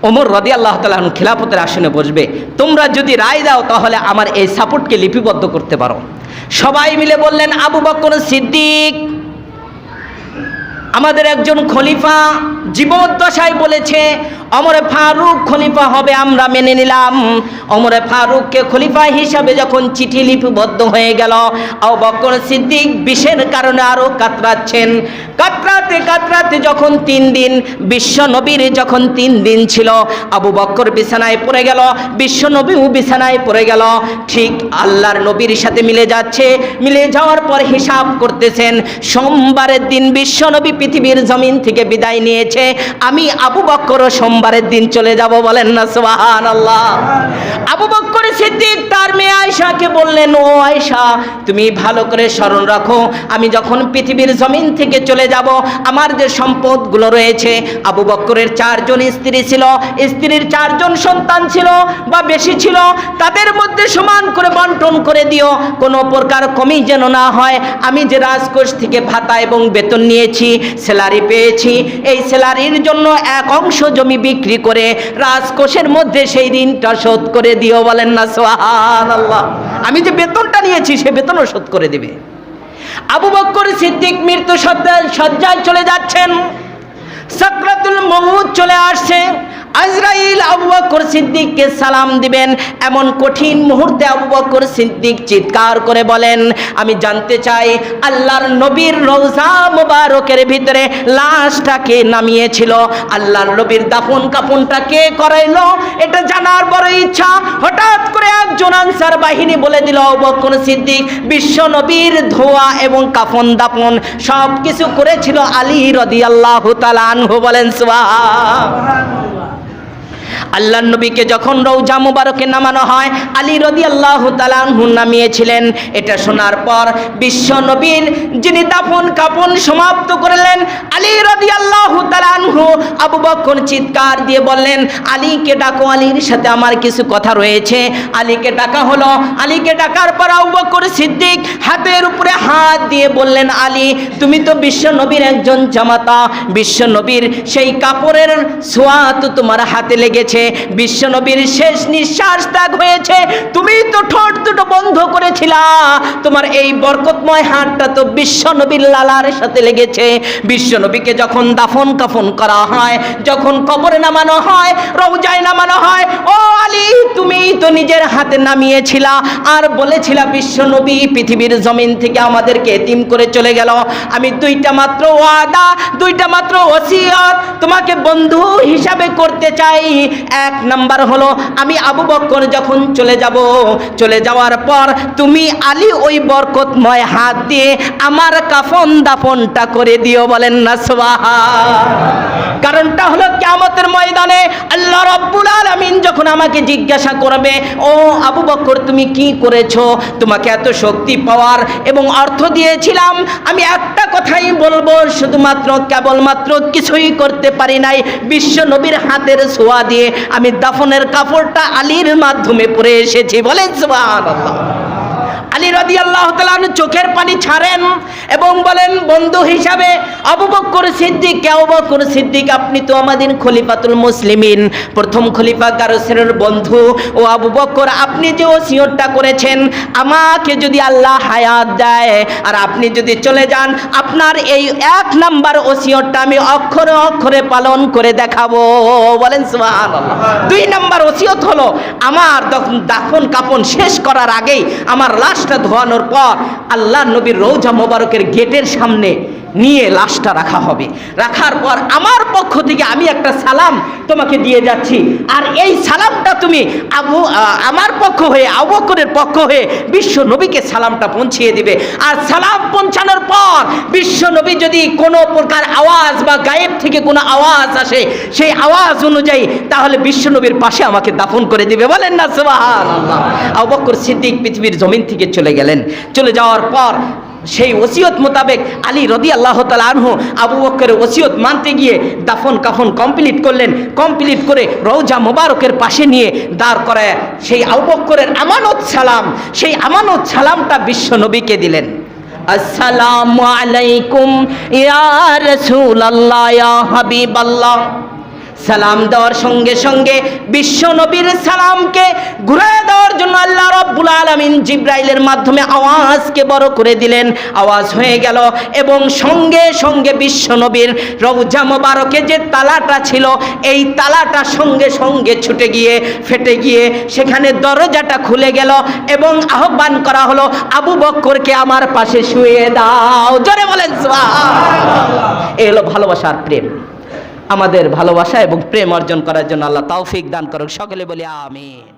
[SPEAKER 1] ওমর রাদিয়াল্লাহু তাআলা আনহু খেলাফতের আসনে বসবে। তোমরা যদি রায় দাও তাহলে আমার এই সাপোর্টকে লিপিবদ্ধ করতে পারো। সবাই মিলে বললেন, আবু বকর সিদ্দিক আমাদের একজন খলিফা, জীবদ্দশায় বলেছে ওমর ফারুক খলিফা হবে, আমরা মেনে নিলাম। ওমর ফারুককে খলিফা হিসাবে যখন চিঠি লিপিবদ্ধ হয়ে গেল, আবু বকর সিদ্দিক বিষের কারণে আরো কাতরাচ্ছেন। কাতরাতে যখন 3 দিন, বিশ্ব নবীর যখন 3 দিন ছিল, আবু বকর বিছানায় পড়ে গেল, বিশ্ব নবীও বিছানায় পড়ে গেল। ঠিক আল্লাহর নবীর সাথে মিলে যাচ্ছে। মিলে যাওয়ার পর হিসাব করতেছেন, সোমবারের দিন বিশ্ব নবী পৃথিবীর জমিন থেকে বিদায় নিয়েছে, আমি আবু বকর সোমবারের দিন চলে যাব। বলেন না সুবহানাল্লাহ। আবু বকর সিদ্দিক তার মেয়ে আয়েশাকে বললেন, ও আয়েশা, তুমি ভালো করে স্মরণ রাখো, আমি যখন পৃথিবীর জমিন থেকে চলে যাব, আমার যে সম্পদগুলো রয়েছে, আবু বকরের 4 জন স্ত্রী ছিল, স্ত্রীর 4 জন সন্তান ছিল বা বেশি ছিল, তাদের মধ্যে সমান করে বন্টন করে দিও, কোনো প্রকার কমি যেন না হয়। আমি যে রাজকোষ থেকে ভাতা এবং বেতন নিয়েছি, স্যালারি পেয়েছি, এই স্যালারির জন্য 1 অংশ জমি বিক্রি করে রাজকোষের মধ্যে সেই ঋণটা শোধ করে দিও। বলেন না সুবহানাল্লাহ। আমি যে বেতনটা নিয়েছি সে বেতনও শোধ করে দিবে। আবু বকর সিদ্দিক মৃত্যু সজ্জায় চলে যাচ্ছেন, সাকরাতুল মউত চলে আসছে। আজরাইল আবু বকর সিদ্দিককে সালাম দিবেন, এমন কঠিন মুহূর্তে আবু বকর সিদ্দিক চিৎকার করে বলেন, আমি জানতে চাই আল্লাহর নবীর রওজা মুবারকের ভিতরে লাশটা কে নামিয়েছিল, আল্লাহর নবীর দাফন কাফনটা কে করাইলো, এটা জানার বড় ইচ্ছা। হঠাৎ করে একজন আনসার বাহিনী বলে দিল, আবু বকর সিদ্দিক বিশ্ব নবীর ধোয়া এবং কাফন দাফন সব কিছু করেছিল আলী রাদিয়াল্লাহু তাআলা আনহু। বলেন সুবহানাল্লাহ। আল্লাহর নবীকে যখন রওজা মুবারকে নামানো হয়, আলী রাদিয়াল্লাহু তাআলা আনহু নামিয়েছিলেন। এটা শোনার পর বিশ্ব নবীর যিনি দাফন কাফন সমাপ্ত করলেন, আলী রাদিয়াল্লাহু তাআলা আনহু, আবু বকর চিৎকার দিয়ে বললেন, আলীকে ডাকো, আলীর সাথে আমার কিছু কথা রয়েছে। আলীকে ডাকা হলো। আলীকে ডাকার পর আবু বকর সিদ্দিক হাতের উপরে হাত দিয়ে বললেন, আলী তুমি তো বিশ্ব নবীর একজন জামাতা, বিশ্ব নবীর সেই কাপড়ের ছোঁয়া তো তোমার হাতে লেগেছে, বিশ্ব নবীর শেষ নিঃশ্বাস ত্যাগ হয়েছে, তুমি তো ঠোঁট দুটো বন্ধ করেছিলা, তোমার এই বরকতময় হাতটা তো বিশ্ব নবীর লালার সাথে লেগেছে। বিশ্ব নবীকে যখন দাফন কাফন করা হয়, যখন কবরে নামানো হয়, রওজায় নামানো হয়, ও আলী তুমি তো নিজের হাতে নামিয়েছিলা আর বলেছিলা বিশ্ব নবী পৃথিবীর জমিন থেকে আমাদেরকে এতিম করে চলে গেল। আমি দুইটা মাত্র ওয়াদা, দুইটা মাত্র ওসিয়ত তোমাকে বন্ধু হিসাবে করতে চাই। এক নাম্বার হলো, আমি আবু বকর যখন চলে যাওয়ার পর তুমি আলী ওই বরকতময় হাত দিয়ে আমার কাফন দাফনটা করে দিও। বলেন না সুবহানাল্লাহ। কারণটা হলো কিয়ামতের ময়দানে আল্লাহ রাব্বুল আলামিন যখন আমাকে জিজ্ঞাসা করবে, ও আবু বকর তুমি কি করেছো, তোমাকে এত শক্তি পাওয়ার এবং অর্থ দিয়েছিলাম, আমি একটা কথাই বলবো, শুধুমাত্র কেবলমাত্র কিছুই করতে পারি নাই, বিশ্ব নবীর হাতের ছোঁয়া দিয়ে আমি দাফনের কাপড়টা আলীর মাধ্যমে পরে এসেছি। বলেন সুবহানাল্লাহ। আলী রাদিয়াল্লাহু তাআলা চোখের পানি ছাড়েন এবং বলেন, বন্ধু হিসাবে আবু বকর সিদ্দিক, আবু বকর সিদ্দিক আপনি তো আমাদের খলিফাতুল মুসলিমিন, প্রথম খলিফা গারসের বন্ধু, ও আবু বকর আপনি যে ওসিয়তটা করেছেন, আমাকে যদি আল্লাহ হায়াত দেয় আর আপনি যদি চলে যান, আপনার এই এক নাম্বার ওসিয়তটা আমি অক্ষরে অক্ষরে পালন করে দেখাবো। বলেন সুবহানাল্লাহ। দুই নাম্বার ওসিয়ত হলো, আমার দাফন কাফন শেষ করার আগেই আমার লাশটা ধোয়ানোর পর আল্লাহ নবীর রওজা মোবারকের গেটের সামনে নিয়ে লাশটা রাখা হবে। রাখার পর আমার পক্ষ থেকে আমি একটা সালাম তোমাকে দিয়ে যাচ্ছি, আর এই সালামটা তুমি আমার পক্ষ হয়ে, আবু বকরের পক্ষ হয়ে বিশ্ব নবীকে সালামটা পৌঁছিয়ে দিবে। আর সালাম পৌঁছানোর পর বিশ্ব নবী যদি কোনো প্রকার আওয়াজ বা গায়েব থেকে কোনো আওয়াজ আসে, সেই আওয়াজ অনুযায়ী তাহলে বিশ্ব নবীর পাশে আমাকে দাফন করে দিবে। বলেন না সুবহানাল্লাহ। আবু বকর সিদ্দিক পৃথিবীর জমিন থেকে চলে গেলেন। চলে যাওয়ার পর সেই ওসিয়ত মোতাবেক আলী রাদিয়াল্লাহু তাআলা আনহু আবু বকরের ওসিয়ত মানতে গিয়ে দাফন কাফন কমপ্লিট করলেন। কমপ্লিট করে রওজা মোবারকের পাশে নিয়ে দাঁড় করায় সেই আবু বকরের আমানত সালাম, সেই আমানত সালামটা বিশ্ব নবীকে দিলেন। আসসালামু আলাইকুম ইয়া রাসূলুল্লাহ ইয়া হাবিবাল্লাহ। সালাম দেওয়ার সঙ্গে সঙ্গে বিশ্ব নবীর সালামকে ঘুরিয়ে দেওয়ার জন্য আল্লাহ রাব্বুল আলামিন জিবরাইলের মাধ্যমে আওয়াজকে বড় করে দিলেন। আওয়াজ হয়ে গেল এবং সঙ্গে সঙ্গে বিশ্ব নবীর রওজা মোবারকে যে তালাটা ছিল, এই তালাটা সঙ্গে সঙ্গে ছুটে গিয়ে ফেটে গিয়ে সেখানে দরজাটা খুলে গেল এবং আহ্বান করা হলো, আবু বকরকে আমার পাশে শুয়ে দাও। জোরে বলেন সুবহানাল্লাহ। এই হলো ভালোবাসার প্রেম। আমাদের ভালোবাসা এবং প্রেম অর্জন করার জন্য আল্লাহ তৌফিক দান করুক। সকলে বলি আমিন।